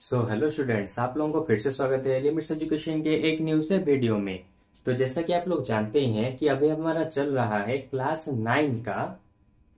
Hello students, आप लोगों को फिर से स्वागत है लिमिट्स एजुकेशन के एक न्यू से वीडियो में। तो जैसा कि आप लोग जानते ही हैं कि अभी हमारा चल रहा है क्लास 9 का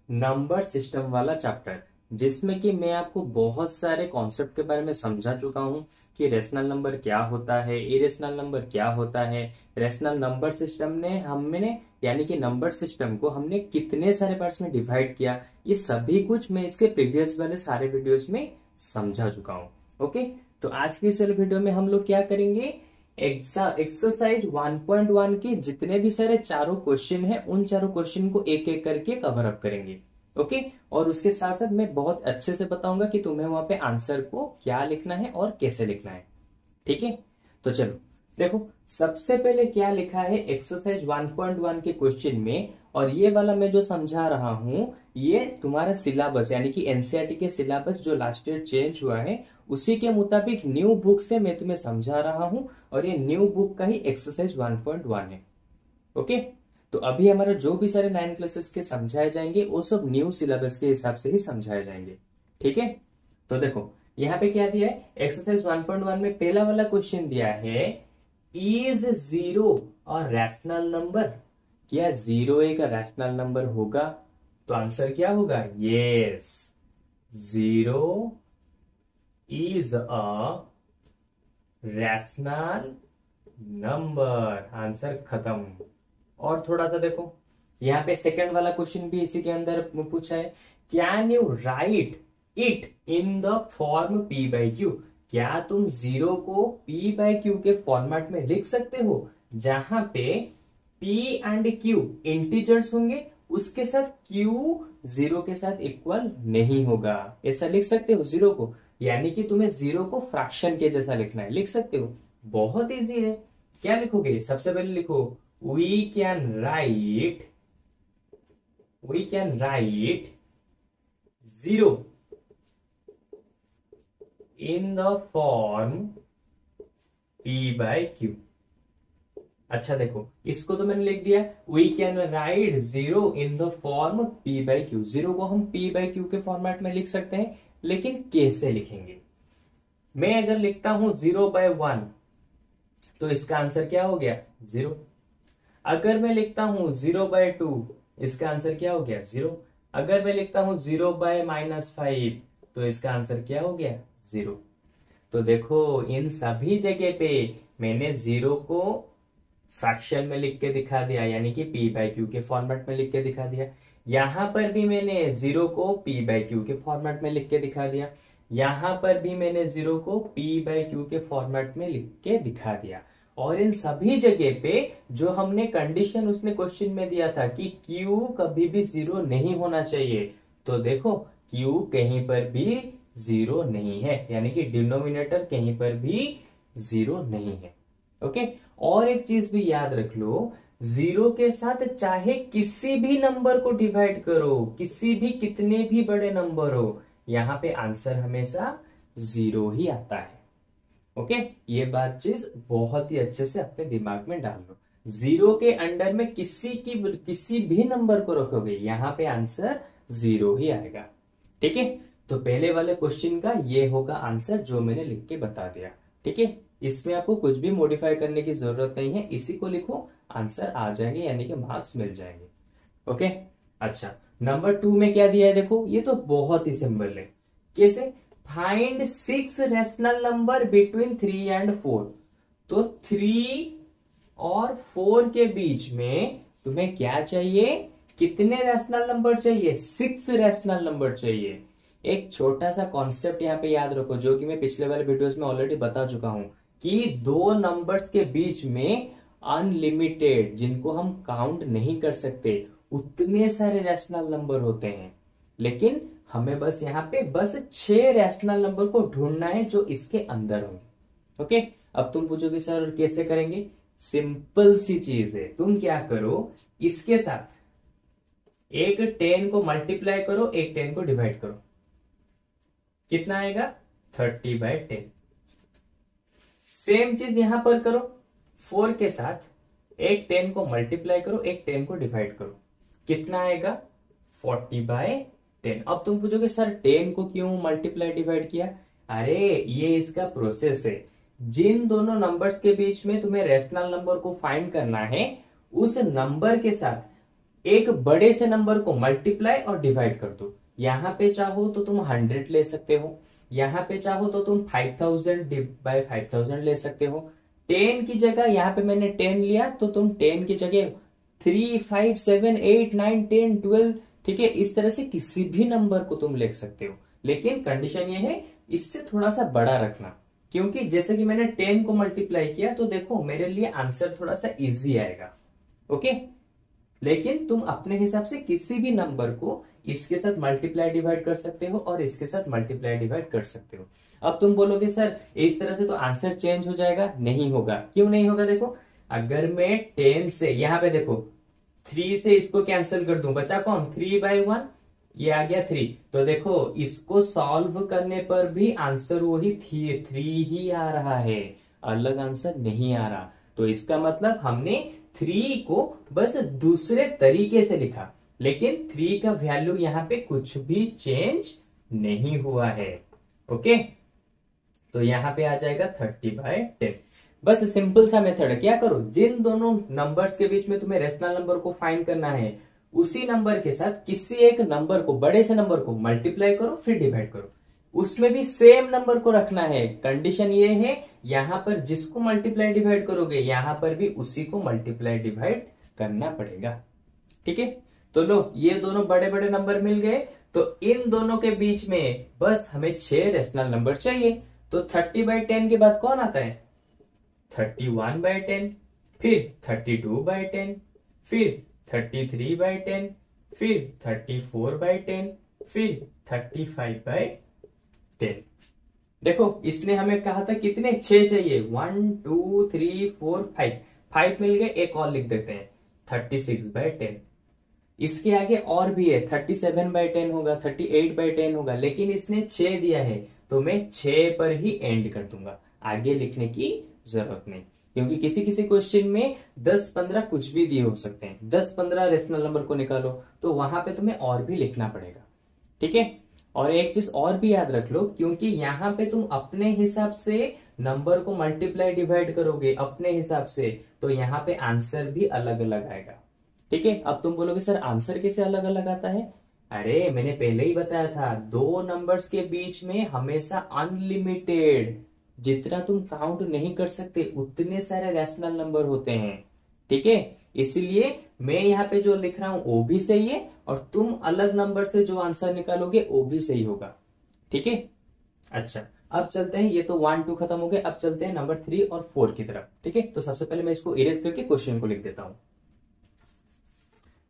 नंबर सिस्टम वाला चैप्टर, जिसमें कि मैं आपको बहुत सारे कॉन्सेप्ट के बारे में समझा चुका हूं कि रेशनल नंबर क्या होता है, इरेशनल नंबर क्या होता है। रेशनल नंबर सिस्टम ने हमने यानी कि नंबर सिस्टम को हमने कितने सारे पार्ट्स में डिवाइड किया, ये सभी कुछ मैं इसके प्रीवियस वाले सारे वीडियोस में समझा चुका हूं। ओके, तो आज की इस वाले वीडियो में हम लोग क्या करेंगे, एक्सरसाइज 1.1 के जितने भी सारे चारों क्वेश्चन हैं उन चारों क्वेश्चन को एक एक करके कवर अप करेंगे। ओके, और उसके साथ साथ मैं बहुत अच्छे से बताऊंगा कि तुम्हें वहां पे आंसर को क्या लिखना है और कैसे लिखना है। ठीक है, तो चलो देखो, सबसे पहले क्या लिखा है एक्सरसाइज 1.1 के क्वेश्चन में, और ये वाला मैं जो समझा रहा हूं ये तुम्हारा सिलेबस यानी कि एनसीईआरटी के सिलेबस जो लास्ट ईयर चेंज हुआ है उसी के मुताबिक न्यू बुक से मैं तुम्हें समझा रहा हूं, और ये न्यू बुक का ही एक्सरसाइज 1.1 है। ओके, तो अभी हमारा जो भी सारे 9 क्लासेस के समझाए जाएंगे वो सब न्यू सिलेबस के हिसाब से ही समझाए जाएंगे। ठीक है, तो देखो यहाँ पे क्या दिया है, एक्सरसाइज 1.1 में पहला वाला क्वेश्चन दिया है, इज जीरो और रैशनल नंबर। क्या जीरो एक रैशनल नंबर होगा? तो आंसर क्या होगा, yes, zero is a rational number. Answer खत्म। और थोड़ा सा देखो, यहाँ पे सेकंड वाला क्वेश्चन भी इसी के अंदर पूछा है, can you right it in the form p by Q. क्या तुम जीरो को पी बाई क्यू के फॉर्मेट में लिख सकते हो, जहां पे पी एंड क्यू इंटीजर्स होंगे, उसके साथ क्यू जीरो के साथ इक्वल नहीं होगा। ऐसा लिख सकते हो जीरो को, यानी कि तुम्हें जीरो को फ्रैक्शन के जैसा लिखना है, लिख सकते हो। बहुत इजी है। क्या लिखोगे, सबसे पहले लिखो, we can write zero in the form p by q. अच्छा देखो, इसको तो मैंने लिख दिया, we can write zero in the form p by q. Zero को हम पी बाई क्यू के फॉर्मेट में लिख सकते हैं, लेकिन कैसे लिखेंगे? मैं अगर लिखता हूं 0/1 तो इसका आंसर क्या हो गया, 0। अगर मैं लिखता हूं 0/2 इसका आंसर क्या हो गया, 0। अगर मैं लिखता हूं 0/-5 तो इसका आंसर क्या हो गया, 0। तो देखो, इन सभी जगह पे मैंने जीरो को फ्रैक्शन में लिख के दिखा दिया, यानी कि पी बाई क्यू के फॉर्मेट में लिख के दिखा दिया। यहां पर भी मैंने जीरो को पी बाई क्यू के फॉर्मेट में लिख के दिखा दिया। यहां पर भी मैंने जीरो को पी बाई क्यू के फॉर्मेट में लिख के दिखा दिया। और इन सभी जगह पे जो हमने कंडीशन उसने क्वेश्चन में दिया था कि क्यू कभी भी जीरो नहीं होना चाहिए, तो देखो क्यू कहीं पर भी जीरो नहीं है, यानी कि डिनोमिनेटर कहीं पर भी जीरो नहीं है। ओके, और एक चीज भी याद रख लो, जीरो के साथ चाहे किसी भी नंबर को डिवाइड करो, किसी भी कितने भी बड़े नंबर हो, यहां पे आंसर हमेशा जीरो ही आता है। ओके, ये बात चीज बहुत ही अच्छे से अपने दिमाग में डाल लो। जीरो के अंडर में किसी भी नंबर को रखोगे, यहां पे आंसर जीरो ही आएगा। ठीक है, तो पहले वाले क्वेश्चन का ये होगा आंसर जो मैंने लिख के बता दिया। ठीक है, इसमें आपको कुछ भी मॉडिफाई करने की जरूरत नहीं है, इसी को लिखो, आंसर आ जाएंगे, यानी कि मार्क्स मिल जाएंगे। ओके, अच्छा नंबर 2 में क्या दिया है, देखो ये तो बहुत ही सिंपल है। कैसे, find 6 rational number between 3 and 4। तो 3 और 4 के बीच में तुम्हें क्या चाहिए, कितने रैशनल नंबर चाहिए, 6 रैशनल नंबर चाहिए। एक छोटा सा कॉन्सेप्ट यहाँ पे याद रखो, जो कि मैं पिछले वाले वीडियोस में ऑलरेडी बता चुका हूं, कि दो नंबर्स के बीच में अनलिमिटेड, जिनको हम काउंट नहीं कर सकते, उतने सारे रैशनल नंबर होते हैं, लेकिन हमें बस यहाँ पे बस 6 रैशनल नंबर को ढूंढना है जो इसके अंदर होंगे। ओके, अब तुम पूछोगे सर कैसे करेंगे, सिंपल सी चीज है, तुम क्या करो, इसके साथ एक 10 को मल्टीप्लाई करो, एक 10 को डिवाइड करो, कितना आएगा, 30/10। सेम चीज यहां पर करो, 4 के साथ एक 10 को मल्टीप्लाई करो, एक 10 को डिवाइड करो, कितना आएगा, 40/10। अब तुम पूछोगे सर 10 को क्यों मल्टीप्लाई डिवाइड किया, अरे ये इसका प्रोसेस है। जिन दोनों नंबर्स के बीच में तुम्हें रेशनल नंबर को फाइंड करना है, उस नंबर के साथ एक बड़े से नंबर को मल्टीप्लाई और डिवाइड कर दो। यहां पे चाहो तो तुम 100 ले सकते हो, यहां पे चाहो तो तुम 5000 बाय 5000 ले सकते हो। 10 की जगह यहां पे मैंने 10 लिया तो तुम 10 की जगह 3, 5, 7, 8, 9, 10, 12, ठीक है, इस तरह से किसी भी नंबर को तुम लिख सकते हो। लेकिन कंडीशन ये है इससे थोड़ा सा बड़ा रखना, क्योंकि जैसे कि मैंने 10 को मल्टीप्लाई किया तो देखो मेरे लिए आंसर थोड़ा सा इजी आएगा। ओके, लेकिन तुम अपने हिसाब से किसी भी नंबर को इसके साथ मल्टीप्लाई डिवाइड कर सकते हो और इसके साथ मल्टीप्लाई डिवाइड कर सकते हो। अब तुम बोलोगे सर इस तरह से तो आंसर चेंज हो जाएगा। नहीं होगा। क्यों नहीं होगा? देखो, अगर मैं 10 से यहां पे देखो 3 से इसको कैंसिल कर दूं, बचा कौन? 3/1, ये आ गया 3। तो देखो इसको सॉल्व करने पर भी आंसर वही 3 ही आ रहा है, अलग आंसर नहीं आ रहा। तो इसका मतलब हमने 3 को बस दूसरे तरीके से लिखा, लेकिन 3 का वैल्यू यहां पे कुछ भी चेंज नहीं हुआ है। ओके, तो यहां पे आ जाएगा 30/10। बस सिंपल सा मेथड है। क्या करो, जिन दोनों नंबर्स के बीच में तुम्हें रेशनल नंबर को फाइंड करना है, उसी नंबर के साथ किसी एक नंबर को, बड़े से नंबर को मल्टीप्लाई करो, फिर डिवाइड करो। उसमें भी सेम नंबर को रखना है। कंडीशन ये है, यहां पर जिसको मल्टीप्लाई डिवाइड करोगे यहां पर भी उसी को मल्टीप्लाई डिवाइड करना पड़ेगा। ठीक है, तो लो ये दोनों बड़े बड़े नंबर मिल गए। तो इन दोनों के बीच में बस हमें 6 रेशनल नंबर चाहिए। तो 30/10 के बाद कौन आता है? 31/10, फिर 32/10, फिर 33/10, फिर 34/10, फिर 35/10। देखो इसने हमें कहा था कितने? 6 चाहिए। 1, 2, 3, 4, 5, 5 मिल गए। एक और लिख देते हैं, 36/10। इसके आगे और भी है, 37/10 होगा, 38/10 होगा, लेकिन इसने 6 दिया है तो मैं 6 पर ही एंड कर दूंगा, आगे लिखने की जरूरत नहीं। क्योंकि किसी किसी क्वेश्चन में 10-15 कुछ भी दिए हो सकते हैं। 10-15 रेशनल नंबर को निकालो तो वहां पे तुम्हें और भी लिखना पड़ेगा। ठीक है, और एक चीज और भी याद रख लो, क्योंकि यहां पे तुम अपने हिसाब से नंबर को मल्टीप्लाई डिवाइड करोगे अपने हिसाब से, तो यहाँ पे आंसर भी अलग अलग आएगा। ठीक है, अब तुम बोलोगे सर आंसर कैसे अलग अलग आता है? अरे मैंने पहले ही बताया था, दो नंबर्स के बीच में हमेशा अनलिमिटेड, जितना तुम काउंट नहीं कर सकते उतने सारे रैशनल नंबर होते हैं। ठीक है, इसलिए मैं यहाँ पे जो लिख रहा हूं वो भी सही है, और तुम अलग नंबर से जो आंसर निकालोगे वो भी सही होगा। ठीक है, अच्छा अब चलते हैं, ये तो 1, 2 खत्म हो गए। अब चलते हैं नंबर 3 और 4 की तरफ। ठीक है, तो सबसे पहले मैं इसको इरेज करके क्वेश्चन को लिख देता हूं।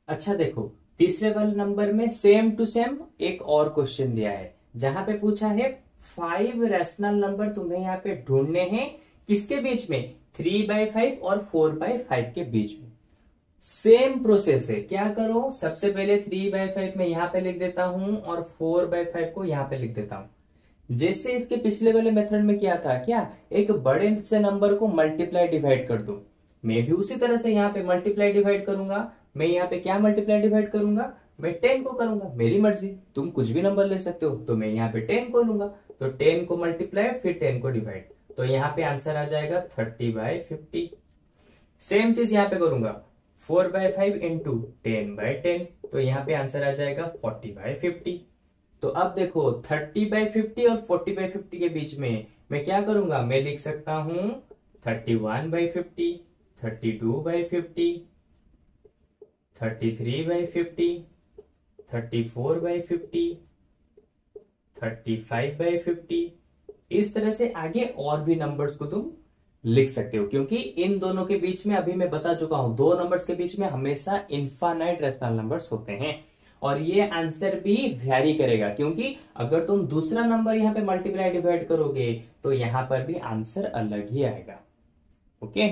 अच्छा देखो, तीसरे वाले नंबर में सेम टू सेम एक और क्वेश्चन दिया है, जहां पे पूछा है 5 रैशनल नंबर तुम्हें यहाँ पे ढूंढने हैं, किसके बीच में? 3/5 और 4/5 के बीच में। सेम प्रोसेस है। क्या करो, सबसे पहले 3/5 में यहां पे लिख देता हूं और 4/5 को यहां पे लिख देता हूं। जैसे इसके पिछले वाले मेथड में किया था, क्या एक बड़े से नंबर को मल्टीप्लाई डिवाइड कर दो, मैं भी उसी तरह से यहाँ पे मल्टीप्लाई डिवाइड करूंगा। मैं यहाँ पे क्या मल्टीप्लाई डिवाइड करूंगा? मैं 10 को करूंगा, मेरी मर्जी, तुम कुछ भी नंबर ले सकते हो। तो मैं यहाँ पे 10 को लूंगा, तो 10 को मल्टीप्लाई फिर 10 को डिवाइड, तो यहाँ पे आंसर आ जाएगा 30/50। सेम चीज यहाँ पे करूंगा, 4/5 इंटू 10/10, तो यहाँ पे आंसर आ जाएगा 40/50। तो अब देखो 30/50 और 40/50 के बीच में मैं क्या करूंगा? मैं लिख सकता हूं 31/50, 32/50, 33/50, 34/50, 35/50। इस तरह से आगे और भी नंबर्स को तुम लिख सकते हो, क्योंकि इन दोनों के बीच में अभी मैं बता चुका हूं, दो नंबर्स के बीच में हमेशा इनफाइनाइट रैशनल नंबर्स होते हैं। और ये आंसर भी वैरी करेगा, क्योंकि अगर तुम दूसरा नंबर यहाँ पे मल्टीप्लाई डिवाइड करोगे तो यहां पर भी आंसर अलग ही आएगा। ओके,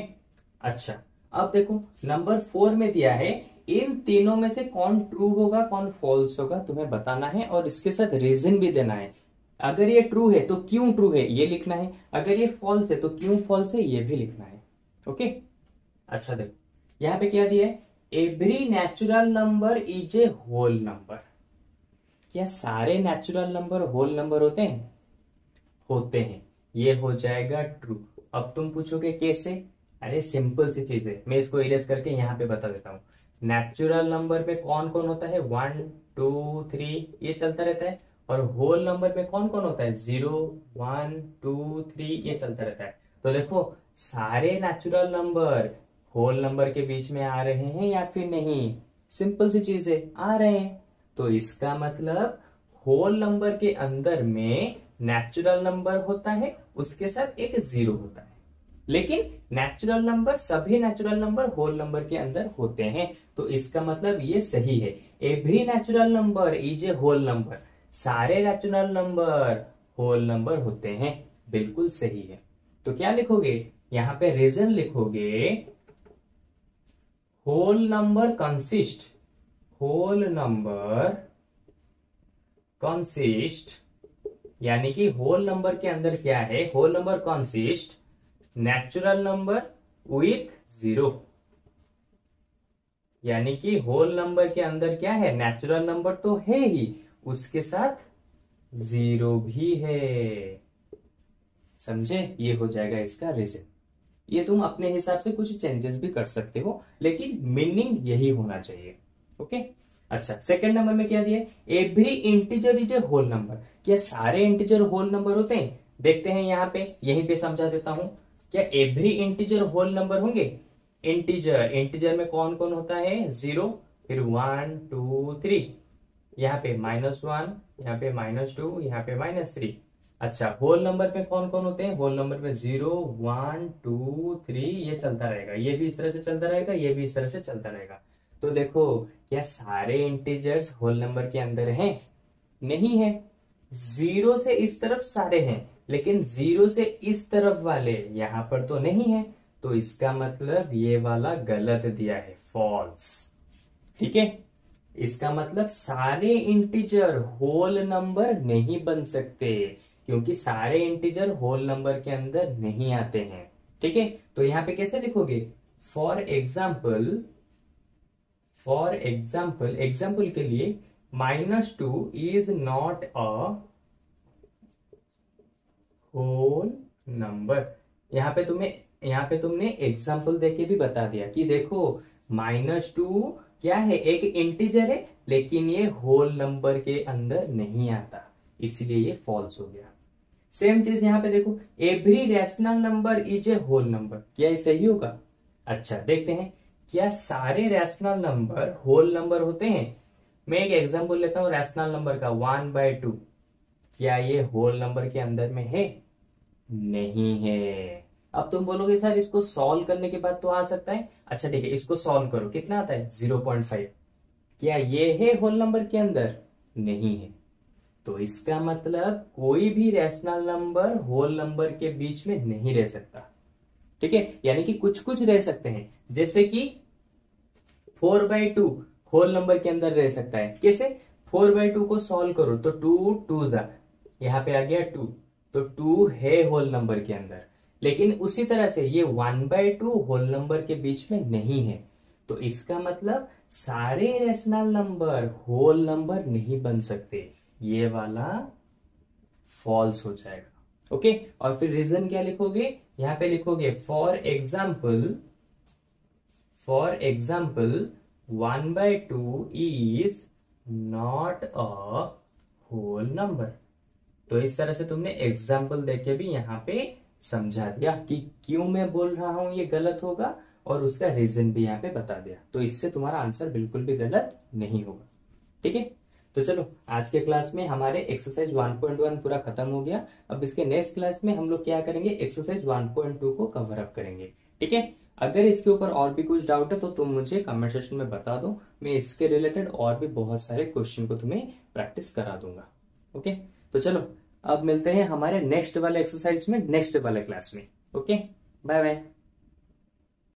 अच्छा अब देखो नंबर 4 में दिया है, इन तीनों में से कौन ट्रू होगा कौन फॉल्स होगा तुम्हें बताना है, और इसके साथ रीजन भी देना है। अगर ये ट्रू है तो क्यों ट्रू है ये लिखना है, अगर ये फॉल्स है तो क्यों फॉल्स है ये भी लिखना है। ओके, अच्छा देखो यहां पे क्या दिया है, every natural number is a whole number. क्या सारे नेचुरल नंबर होल नंबर होते हैं? होते हैं, ये हो जाएगा ट्रू। अब तुम पूछोगे कैसे? अरे सिंपल सी चीज है, मैं इसको इरेज करके यहाँ पे बता देता हूँ। नेचुरल नंबर पे कौन कौन होता है? 1 2 3 ये चलता रहता है। और होल नंबर पे कौन कौन होता है? 0 1 2 3 ये चलता रहता है। तो देखो सारे नेचुरल नंबर होल नंबर के बीच में आ रहे हैं या फिर नहीं? सिंपल सी चीज है, आ रहे हैं। तो इसका मतलब होल नंबर के अंदर में नेचुरल नंबर होता है, उसके साथ एक 0 होता है। लेकिन नेचुरल नंबर, सभी नेचुरल नंबर होल नंबर के अंदर होते हैं। तो इसका मतलब ये सही है। Every natural number is a whole number, सारे नेचुरल नंबर होल नंबर होते हैं। बिल्कुल सही है। तो क्या लिखोगे? यहां पे रीजन लिखोगे whole number consist, whole number consist, यानी कि होल नंबर के अंदर क्या है? Whole number consist natural number with 0, यानी कि होल नंबर के अंदर क्या है? नेचुरल नंबर तो है ही, उसके साथ 0 भी है। समझे? ये हो जाएगा इसका रीजन। ये तुम अपने हिसाब से कुछ चेंजेस भी कर सकते हो, लेकिन मीनिंग यही होना चाहिए। ओके। अच्छा, सेकंड नंबर में क्या दिया? Every integer is a whole number. क्या सारे इंटीजर होल नंबर होते हैं? देखते हैं यहाँ पे, यहीं पे समझा देता हूं। क्या एवरी इंटीजर होल नंबर होंगे? इंटीजर, इंटीजर में कौन कौन होता है? 0, फिर 1 2 3, यहाँ पे -1, यहाँ पे -2, यहाँ पे -3। अच्छा, होल नंबर पे कौन कौन होते हैं? होल नंबर पे 0 1 2 3 ये चलता रहेगा, ये भी इस तरह से चलता रहेगा, ये भी इस तरह से चलता रहेगा। तो देखो क्या सारे इंटीजर्स होल नंबर के अंदर हैं? नहीं है। 0 से इस तरफ सारे हैं, लेकिन 0 से इस तरफ वाले यहां पर तो नहीं है। तो इसका मतलब ये वाला गलत दिया है, फॉल्स। ठीक है। इसका मतलब सारे इंटीजर होल नंबर नहीं बन सकते, क्योंकि सारे इंटीजर होल नंबर के अंदर नहीं आते हैं। ठीक है। तो यहां पे कैसे लिखोगे? For example, for example, example के लिए -2 is not a whole number. यहां पे तुमने एग्जाम्पल देके भी बता दिया कि देखो -2 क्या है? एक इंटीजर है, लेकिन ये होल नंबर के अंदर नहीं आता, इसलिए ये फॉल्स हो गया। सेम चीज यहां पे देखो, every rational number is a whole number. क्या ये सही होगा? अच्छा, देखते हैं क्या सारे रैशनल नंबर होल नंबर होते हैं? मैं एक एग्जांपल लेता हूं रैशनल नंबर का, 1/2। क्या ये होल नंबर के अंदर में है? नहीं है। अब तुम बोलोगे सर इसको सॉल्व करने के बाद तो आ सकता है। अच्छा ठीक है, इसको सॉल्व करो, कितना आता है? 0.5। क्या ये है होल नंबर के अंदर? नहीं है। तो इसका मतलब कोई भी रैशनल नंबर होल नंबर के बीच में नहीं रह सकता। ठीक है। यानी कि कुछ कुछ रह सकते हैं, जैसे कि 4/2 होल नंबर के अंदर रह सकता है। कैसे? 4/2 को सॉल्व करो तो 2 2 जा, यहां पे आ गया 2, तो 2 है होल नंबर के अंदर। लेकिन उसी तरह से ये 1/2 होल नंबर के बीच में नहीं है। तो इसका मतलब सारे रैशनल नंबर होल नंबर नहीं बन सकते, ये वाला फॉल्स हो जाएगा। ओके। और फिर रीजन क्या लिखोगे? यहां पे लिखोगे for example, for example 1/2 is not a whole number. तो इस तरह से तुमने एग्जाम्पल देके भी यहां पे समझा दिया कि क्यों मैं बोल रहा हूं ये गलत होगा, और उसका रीजन भी यहाँ पे बता दिया। तो इससे तुम्हारा आंसर बिल्कुल भी गलत नहीं होगा। ठीक है। तो चलो आज के क्लास में हमारे एक्सरसाइज 1.1 पूरा खत्म हो गया। अब इसके नेक्स्ट क्लास में हम लोग क्या करेंगे? एक्सरसाइज 1.2 को कवर अप करेंगे। ठीक है। अगर इसके ऊपर और भी कुछ डाउट है तो तुम मुझे कमेंट सेक्शन में बता दो, मैं इसके रिलेटेड और भी बहुत सारे क्वेश्चन को तुम्हें प्रैक्टिस करा दूंगा। ओके। तो चलो अब मिलते हैं हमारे नेक्स्ट वाले एक्सरसाइज में, नेक्स्ट वाले क्लास में। Okay, bye bye.